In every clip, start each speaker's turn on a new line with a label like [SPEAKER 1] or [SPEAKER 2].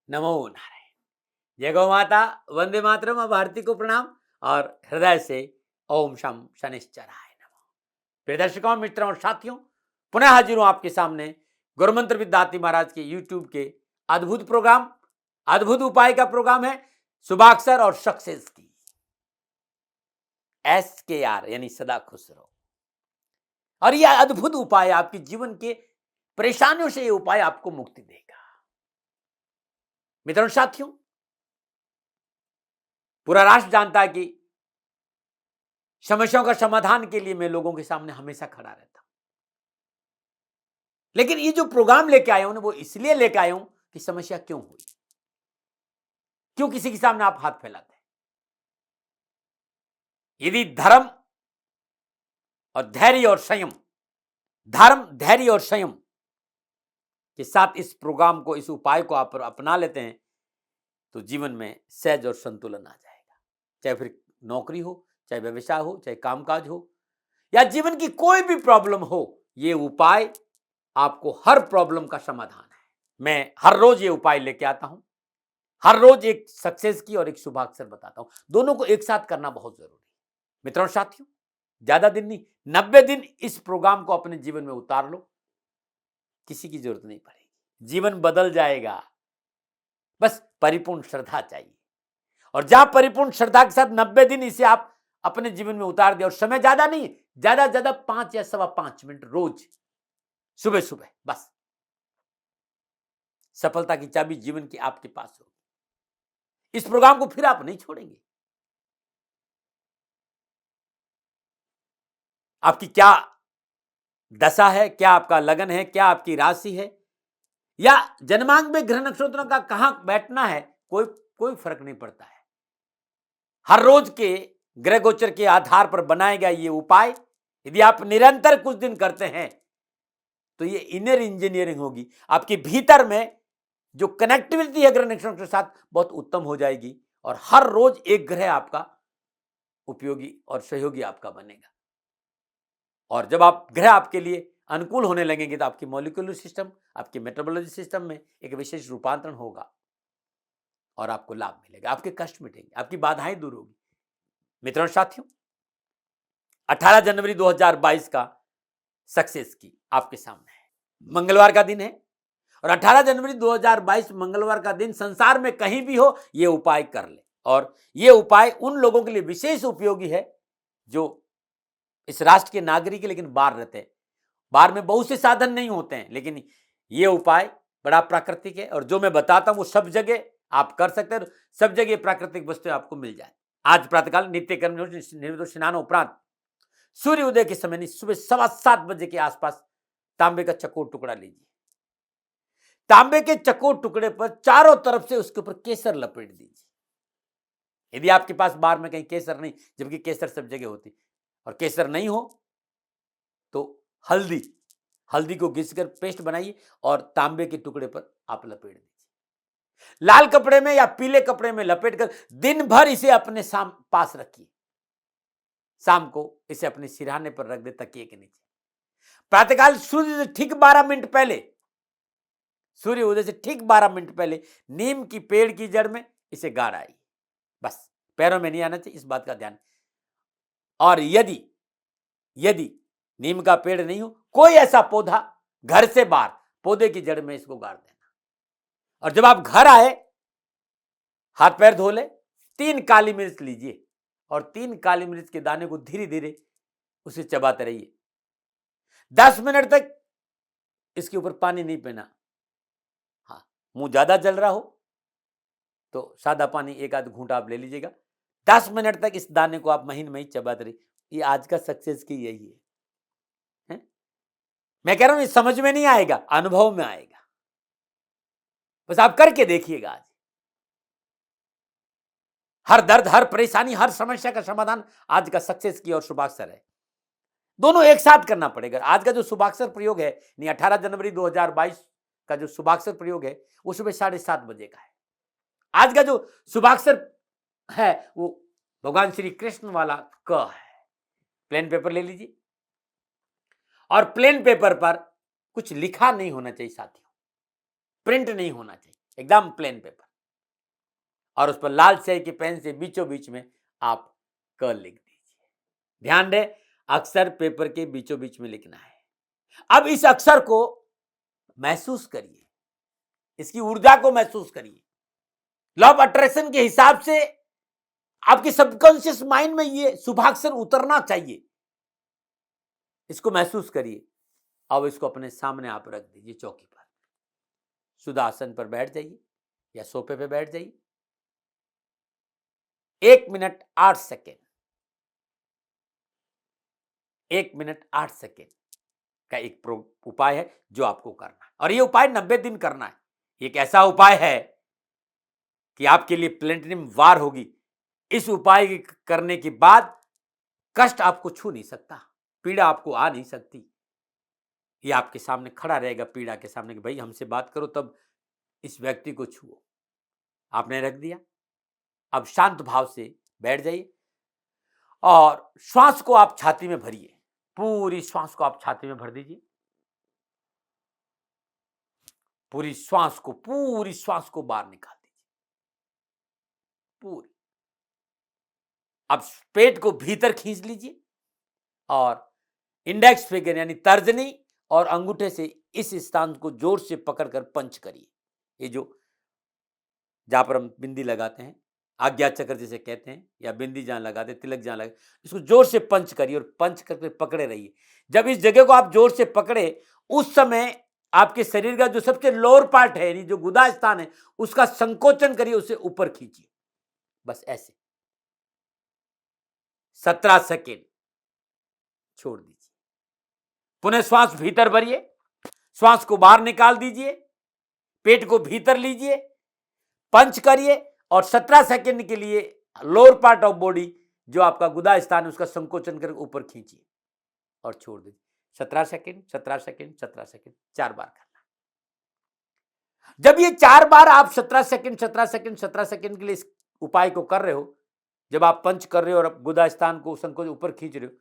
[SPEAKER 1] नमो नारायण। जय गौ माता, वंदे मातरम। अब भारती को प्रणाम और हृदय से ओम शम शनिश्चराय नमः। प्रिय दर्शकों, मित्रों और साथियों, पुनः हाजिर हूं आपके सामने गुरुमंत्र विद्यार्थी महाराज के यूट्यूब के अद्भुत प्रोग्राम, अद्भुत उपाय का प्रोग्राम है शुभाक्षर और सक्सेस की। SKR यानी सदा खुश रहो। और यह अद्भुत उपाय आपके जीवन के परेशानियों से, ये उपाय आपको मुक्ति देगा। मित्रों साथियों, पूरा राष्ट्र जानता है कि समस्याओं का समाधान के लिए मैं लोगों के सामने हमेशा खड़ा रहता हूं, लेकिन ये जो प्रोग्राम लेके आया हूं ना, वो इसलिए लेके आया हूं कि समस्या क्यों हुई, क्यों किसी के सामने आप हाथ फैलाते हैं। यदि धर्म और धैर्य और संयम, धर्म धैर्य और संयम के साथ इस प्रोग्राम को, इस उपाय को आप अपना लेते हैं तो जीवन में सहज और संतुलन आ जाएगा। चाहे फिर नौकरी हो, चाहे व्यवसाय हो, चाहे कामकाज हो, या जीवन की कोई भी प्रॉब्लम हो, ये उपाय आपको हर प्रॉब्लम का समाधान है। मैं हर रोज ये उपाय लेके आता हूं, हर रोज एक सक्सेस की और एक शुभाक्षर बताता हूं। दोनों को एक साथ करना बहुत जरूरी है। मित्रों और साथियों, ज्यादा दिन नहीं, 90 दिन इस प्रोग्राम को अपने जीवन में उतार लो, किसी की जरूरत नहीं पड़ेगी, जीवन बदल जाएगा। बस परिपूर्ण श्रद्धा चाहिए, और जहां परिपूर्ण श्रद्धा के साथ 90 दिन इसे आप अपने जीवन में उतार दिया, और समय ज्यादा नहीं, ज्यादा ज्यादा 5 या 5.25 मिनट रोज सुबह सुबह, बस सफलता की चाबी जीवन की आपके पास होगी। इस प्रोग्राम को फिर आप नहीं छोड़ेंगे। आपकी क्या दशा है, क्या आपका लगन है, क्या आपकी राशि है, या जन्मांक में ग्रह नक्षत्रों का कहां बैठना है, कोई कोई फर्क नहीं पड़ता है। हर रोज के ग्रह गोचर के आधार पर बनाया गया ये उपाय यदि आप निरंतर कुछ दिन करते हैं तो ये इनर इंजीनियरिंग होगी। आपके भीतर में जो कनेक्टिविटी है ग्रह नक्षत्रों के साथ बहुत उत्तम हो जाएगी, और हर रोज एक ग्रह आपका उपयोगी और सहयोगी आपका बनेगा। और जब आप ग्रह आपके लिए अनुकूल होने लगेंगे तो आपकी मॉलिक्यूलर सिस्टम, आपके मेटाबॉलिक सिस्टम में एक विशेष रूपांतरण होगा और आपको लाभ मिलेगा, आपके कष्ट मिटेंगे, आपकी बाधाएं दूर होगी। मित्रों और साथियों, 18 जनवरी 2022 का सक्सेस की आपके सामने है, मंगलवार का दिन है, और 18 जनवरी 2022 मंगलवार का दिन संसार में कहीं भी हो ये उपाय कर ले। और ये उपाय उन लोगों के लिए विशेष उपयोगी है जो इस राष्ट्र के नागरिक है लेकिन बाहर रहते हैं। बाहर में बहुत से साधन नहीं होते हैं, लेकिन ये उपाय बड़ा प्राकृतिक है, और जो मैं बताता हूं वो सब जगह आप कर सकते हैं, सब जगह प्राकृतिक वस्तु आपको मिल जाए। आज प्रातःकाल नित्य कर्म स्नान उपरांत सूर्य उदय के समय, सुबह 7:15 बजे के आसपास तांबे का चकोर टुकड़ा लीजिए। तांबे के चकोर टुकड़े पर चारों तरफ से उसके ऊपर केसर लपेट दीजिए। यदि आपके पास बाहर में कहीं केसर नहीं, जबकि केसर सब जगह होती, और केसर नहीं हो तो हल्दी, हल्दी को घिसकर पेस्ट बनाइए और तांबे के टुकड़े पर आप लपेट दीजिए। लाल कपड़े में या पीले कपड़े में लपेटकर दिन भर इसे अपने पास रखिए। शाम को इसे अपने सिरहाने पर रख दे, तकिए के नीचे। प्रातःकाल सूर्य से ठीक 12 मिनट पहले, सूर्य उदय से ठीक 12 मिनट पहले नीम की पेड़ की जड़ में इसे गाड़ आइए। बस पैरों में नहीं आना चाहिए, इस बात का ध्यान। और यदि यदि नीम का पेड़ नहीं हो, कोई ऐसा पौधा घर से बाहर, पौधे की जड़ में इसको गाड़ देना। और जब आप घर आए, हाथ पैर धो ले, 3 काली मिर्च लीजिए और 3 काली मिर्च के दाने को धीरे धीरे उसे चबाते रहिए। 10 मिनट तक इसके ऊपर पानी नहीं पीना। हाँ, मुंह ज्यादा जल रहा हो तो सादा पानी एक आध घूंट आप ले लीजिएगा। 10 मिनट तक इस दाने को आप महीन महीन चबाते रहिए। ये आज का सक्सेस की यही है? मैं कह रहा हूं, समझ में नहीं आएगा, अनुभव में आएगा। बस आप करके देखिएगा। आज हर दर्द, हर परेशानी, हर समस्या का समाधान आज का सक्सेस की और शुभाक्षर है। दोनों एक साथ करना पड़ेगा। आज का जो शुभाक्षर प्रयोग है, 18 जनवरी 2022 का जो शुभाक्षर प्रयोग है, वो सुबह 7:30 बजे का है। आज का जो शुभाक्षर है वो भगवान श्री कृष्ण वाला क है। प्लेन पेपर ले लीजिए, और प्लेन पेपर पर कुछ लिखा नहीं होना चाहिए साथियों, प्रिंट नहीं होना चाहिए। एकदम प्लेन पेपर, और उस पर लाल स्याही की पेन से बीचों बीच में आप क लिख दीजिए। ध्यान दें, अक्षर पेपर के बीचों बीच में लिखना है। अब इस अक्षर को महसूस करिए, इसकी ऊर्जा को महसूस करिए। लॉ ऑफ अट्रैक्शन के हिसाब से आपके सबकॉन्शियस माइंड में ये शुभाक्षर उतरना चाहिए। इसको महसूस करिए। अब इसको अपने सामने आप रख दीजिए चौकी पर, सुदासन पर बैठ जाइए या सोफे पे बैठ जाइए। 1 मिनट 8 सेकेंड, 1 मिनट 8 सेकेंड का एक उपाय है जो आपको करना है, और ये उपाय 90 दिन करना है। एक ऐसा उपाय है कि आपके लिए प्लेटिनम वार होगी। इस उपाय करने के बाद कष्ट आपको छू नहीं सकता, पीड़ा आपको आ नहीं सकती। ये आपके सामने खड़ा रहेगा पीड़ा के सामने कि भाई हमसे बात करो, तब इस व्यक्ति को छुओ। आपने रख दिया। अब शांत भाव से बैठ जाइए और श्वास को आप छाती में भरिए। पूरी श्वास को आप छाती में भर दीजिए। पूरी श्वास को बाहर निकाल दीजिए, पूरी। अब पेट को भीतर खींच लीजिए और इंडेक्स फिंगर यानी तर्जनी और अंगूठे से इस स्थान को जोर से पकड़कर पंच करिए। ये जो जहां पर हम बिंदी लगाते हैं, आज्ञा चक्र जिसे कहते हैं, या बिंदी जहां लगाते हैं, तिलक जहां लगाते, इसको जोर से पंच करिए और पंच करके पकड़े रहिए। जब इस जगह को आप जोर से पकड़े, उस समय आपके शरीर का जो सबसे लोअर पार्ट है, यानी जो गुदा स्थान है, उसका संकोचन करिए, उसे ऊपर खींचिए। बस ऐसे 17 सेकेंड छोड़ दीजिए। पुनः श्वास भीतर भरिए, श्वास को बाहर निकाल दीजिए, पेट को भीतर लीजिए, पंच करिए और 17 सेकेंड के लिए लोअर पार्ट ऑफ बॉडी जो आपका गुदा स्थान है उसका संकोचन करके ऊपर खींचिए और छोड़ दीजिए। 17 सेकेंड, 17 सेकेंड, 17 सेकेंड, 4 बार करना। जब ये 4 बार आप 17 सेकेंड, 17 सेकेंड, 17 सेकेंड के लिए इस उपाय को कर रहे हो, जब आप पंच कर रहे हो और गुदा स्थान को संकोच ऊपर खींच रहे हो,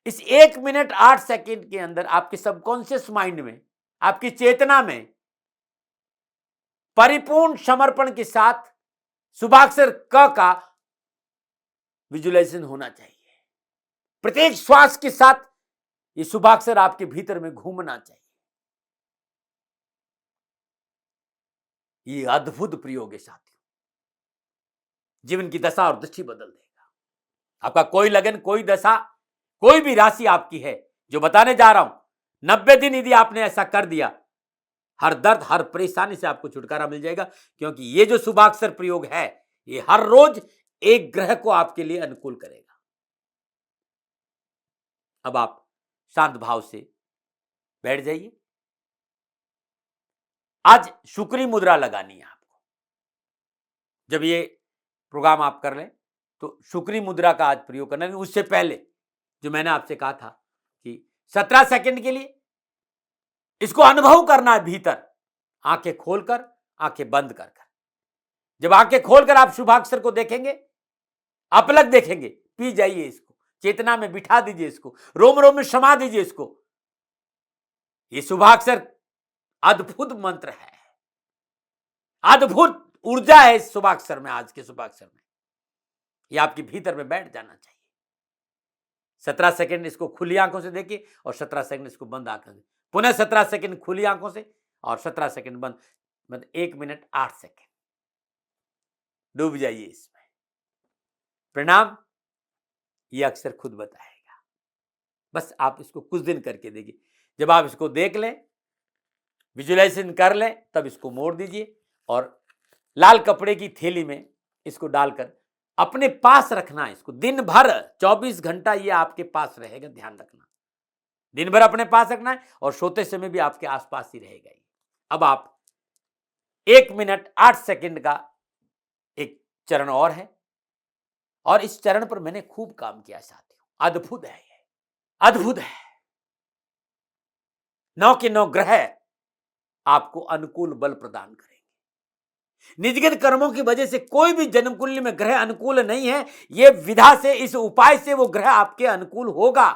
[SPEAKER 1] इस 1 मिनट 8 सेकेंड के अंदर आपके सबकॉन्शियस माइंड में, आपकी चेतना में परिपूर्ण समर्पण के साथ शुभाक्षर क का विजुअलाइजेशन होना चाहिए। प्रत्येक श्वास के साथ ये शुभाक्षर आपके भीतर में घूमना चाहिए। ये अद्भुत प्रयोग है साथियों, जीवन की दशा और दृष्टि बदल देगा। आपका कोई लगन, कोई दशा, कोई भी राशि आपकी है जो बताने जा रहा हूं, 90 दिन यदि आपने ऐसा कर दिया, हर दर्द, हर परेशानी से आपको छुटकारा मिल जाएगा। क्योंकि ये जो शुभाक्षर प्रयोग है, ये हर रोज एक ग्रह को आपके लिए अनुकूल करेगा। अब आप शांत भाव से बैठ जाइए। आज शुक्री मुद्रा लगानी है आपको। जब ये प्रोग्राम आप कर लें तो शुक्री मुद्रा का आज प्रयोग करना है। उससे पहले जो मैंने आपसे कहा था कि 17 सेकंड के लिए इसको अनुभव करना है भीतर, आंखें खोलकर, आंखें बंद कर कर। जब आंखें खोलकर आप शुभाक्षर को देखेंगे, अपलक देखेंगे, पी जाइए इसको, चेतना में बिठा दीजिए इसको, रोम रोम में समा दीजिए इसको। ये शुभाक्षर अद्भुत मंत्र है, अद्भुत ऊर्जा है इस शुभाक्षर में। आज के शुभाक्षर में ये आपके भीतर में बैठ जाना चाहिए। 17 सेकंड इसको खुली आंखों से देखिए और 17 सेकंड इसको बंद आंखों से, पुनः 17 सेकंड खुली आंखों से और 17 सेकंड बंद, मतलब 1 मिनट 8 सेकंड। डूब जाइए इसमें। प्रणाम। ये अक्षर खुद बताएगा, बस आप इसको कुछ दिन करके देखिए। जब आप इसको देख लें, विजुअलाइजेशन कर लें, तब इसको मोड़ दीजिए और लाल कपड़े की थैली में इसको डालकर अपने पास रखना है। इसको दिन भर 24 घंटा ये आपके पास रहेगा, ध्यान रखना। दिन भर अपने पास रखना है और सोते समय भी आपके आसपास ही रहेगा। अब आप 1 मिनट 8 सेकंड का एक चरण और है, और इस चरण पर मैंने खूब काम किया साथियों। अद्भुत है, ये अद्भुत है। 9 के 9 ग्रह आपको अनुकूल बल प्रदान करेंगे। निजगत कर्मों की वजह से कोई भी जन्म कुंडली में ग्रह अनुकूल नहीं है, ये विधा से, इस उपाय से वो ग्रह आपके अनुकूल होगा।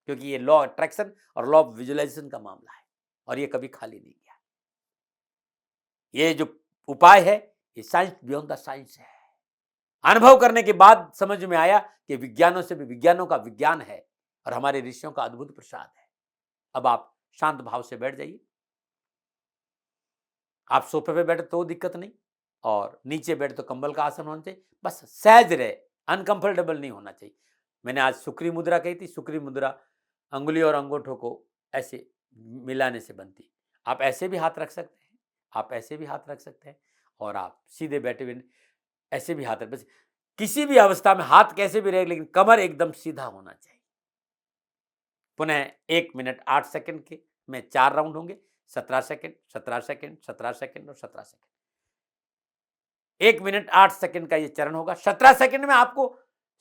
[SPEAKER 1] क्योंकि ये लॉ अट्रैक्शन और लॉ ऑफ विजुअलाइजेशन का मामला है, और ये कभी खाली नहीं गया। ये जो उपाय है, ये साइंस बियॉन्ड द साइंस है। अनुभव करने के बाद समझ में आया कि विज्ञानों से भी विज्ञानों का विज्ञान है और हमारे ऋषियों का अद्भुत प्रसाद है। अब आप शांत भाव से बैठ जाइए। आप सोफे पे बैठे तो दिक्कत नहीं, और नीचे बैठे तो कंबल का आसन होना चाहिए, बस सहज रहे, अनकंफर्टेबल नहीं होना चाहिए। मैंने आज सुक्री मुद्रा कही थी, सुक्री मुद्रा अंगुली और अंगूठों को ऐसे मिलाने से बनती। आप ऐसे भी हाथ रख सकते हैं, आप ऐसे भी हाथ रख सकते हैं, और आप सीधे बैठे हुए ऐसे भी हाथ रख, बस किसी भी अवस्था में हाथ कैसे भी रहे, लेकिन कमर एकदम सीधा होना चाहिए। पुनः 1 मिनट 8 सेकंड के में 4 राउंड होंगे, 17 सेकंड, 17 सेकंड, 17 सेकंड और 17 सेकंड। 1 मिनट 8 सेकंड का ये चरण होगा। 17 सेकंड में आपको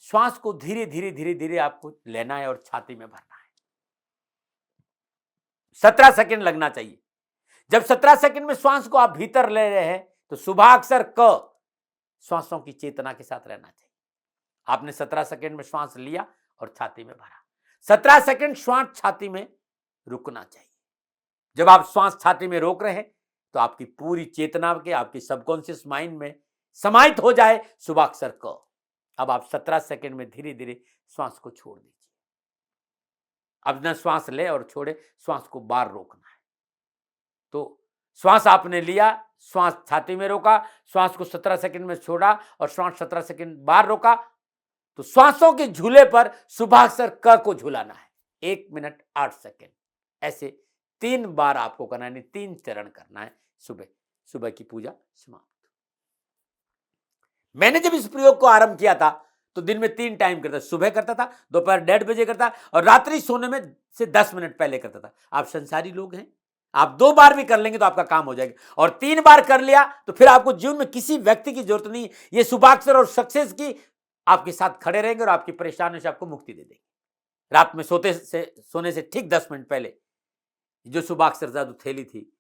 [SPEAKER 1] श्वास को धीरे धीरे धीरे धीरे आपको लेना है और छाती में भरना है। 17 सेकंड लगना चाहिए। जब 17 सेकंड में श्वास को आप भीतर ले रहे हैं तो शुभाक्षर क श्वासों की चेतना के साथ रहना चाहिए। आपने 17 सेकंड में श्वास लिया और छाती में भरा। 17 सेकंड श्वास छाती में रुकना चाहिए। जब आप श्वास छाती में रोक रहे हैं तो आपकी पूरी चेतना के आपकी सबकॉन्शियस माइंड में समाहित हो जाए शुभाक्षर क। अब आप 17 सेकंड में धीरे धीरे श्वास को छोड़ दीजिए। अब न श्वास ले और छोड़े, श्वास को बार रोकना है। तो श्वास आपने लिया, श्वास छाती में रोका, श्वास को 17 सेकंड में छोड़ा और श्वास 17 सेकंड बार रोका, तो श्वासों के झूले पर शुभाक्षर क को झूलाना है। 1 मिनट 8 सेकंड, ऐसे 3 बार आपको करना है, 3 चरण करना है। सुबह की पूजा समाप्त। मैंने जब इस प्रयोग को आरंभ किया था तो दिन में 3 टाइम करता, सुबह करता था, दोपहर 1:30 बजे करता और रात्रि सोने में से 10 मिनट पहले करता था। आप संसारी लोग हैं, आप 2 बार भी कर लेंगे तो आपका काम हो जाएगा, और 3 बार कर लिया तो फिर आपको जीवन में किसी व्यक्ति की जरूरत नहीं। ये शुभाक्षर और सक्सेस की आपके साथ खड़े रहेंगे और आपकी परेशानियों से आपको मुक्ति दे देंगे। रात में सोने से ठीक 10 मिनट पहले जो शुभाक्षर जादू थैली थी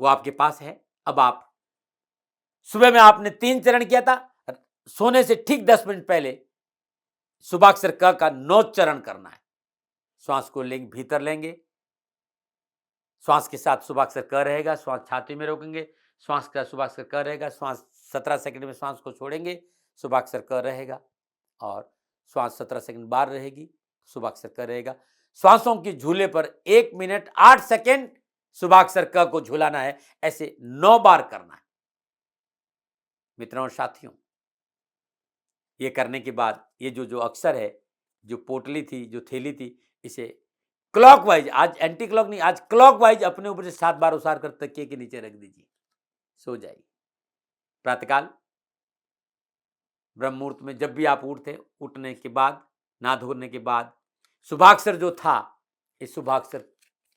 [SPEAKER 1] वो आपके पास है। अब आप सुबह में आपने 3 चरण किया था, सोने से ठीक 10 मिनट पहले शुभाक्षर क का 9 चरण करना है। श्वास को लेंगे, भीतर लेंगे, श्वास के साथ शुभाक्षर क रहेगा, श्वास छाती में रोकेंगे, श्वास का शुभाक्षर क रहेगा, श्वास 17 सेकंड में श्वास को छोड़ेंगे, शुभाक्षर क रहेगा, और श्वास 17 सेकंड बाहर रहेगी, शुभाक्षर क रहेगा। श्वासों के झूले पर 1 मिनट 8 सेकंड शुभाक्षर क को झूलाना है। ऐसे 9 बार करना है। मित्रों और साथियों, ये करने के बाद ये जो अक्षर है, जो पोटली थी, जो थैली थी, इसे क्लॉकवाइज, आज एंटी क्लॉक नहीं, आज क्लॉकवाइज अपने ऊपर से 7 बार उसार कर तकिए के नीचे रख दीजिए, सो जाइए। प्रातःकाल ब्रह्म मुहूर्त में जब भी आप उठने के बाद, नहा धोने के बाद, शुभाक्षर जो था, इस शुभाक्षर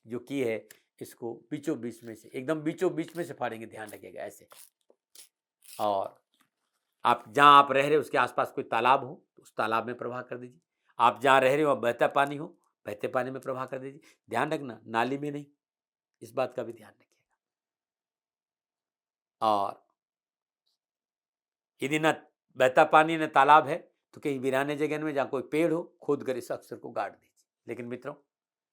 [SPEAKER 1] जो की है, इसको बीचों बीच में से, एकदम बीचों बीच में से फाड़ेंगे, ध्यान रखिएगा ऐसे। और आप जहां आप रह रहे हो उसके आसपास कोई तालाब हो तो उस तालाब में प्रवाह कर दीजिए। आप जहां रह रहे हो बहता पानी हो, बहते पानी में प्रवाह कर दीजिए। ध्यान रखना, नाली में नहीं, इस बात का भी ध्यान रखिएगा। और यदि न बहता पानी न तालाब है तो कहीं वीराने जगह में जहां कोई पेड़ हो, खोद कर इस अक्षर को गाड़ दीजिए। लेकिन मित्रों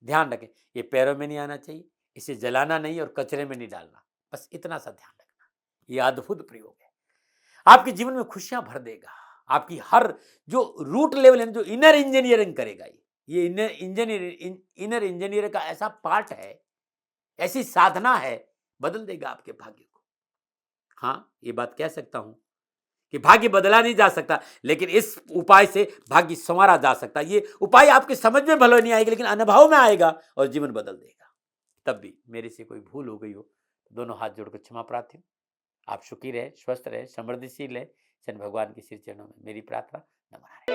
[SPEAKER 1] ध्यान रखें, ये पैरों में नहीं आना चाहिए, इसे जलाना नहीं और कचरे में नहीं डालना, बस इतना सा ध्यान रखना। ये अद्भुत प्रयोग है, आपके जीवन में खुशियां भर देगा। आपकी हर जो रूट लेवल है, जो इनर इंजीनियरिंग करेगा, ये इनर इंजीनियर का ऐसा पार्ट है, ऐसी साधना है, बदल देगा आपके भाग्य को। हाँ, ये बात कह सकता हूं कि भाग्य बदला नहीं जा सकता, लेकिन इस उपाय से भाग्य संवारा जा सकता है। ये उपाय आपके समझ में भले नहीं आएगा, लेकिन अनुभव में आएगा और जीवन बदल देगा। तब भी मेरे से कोई भूल हो गई हो, दोनों हाथ जोड़कर क्षमा प्रार्थी हूं। आप सुखी रहे, स्वस्थ रहे, समृद्धिशील रहे, शनि भगवान के श्री चरणों में मेरी प्रार्थना। नमः।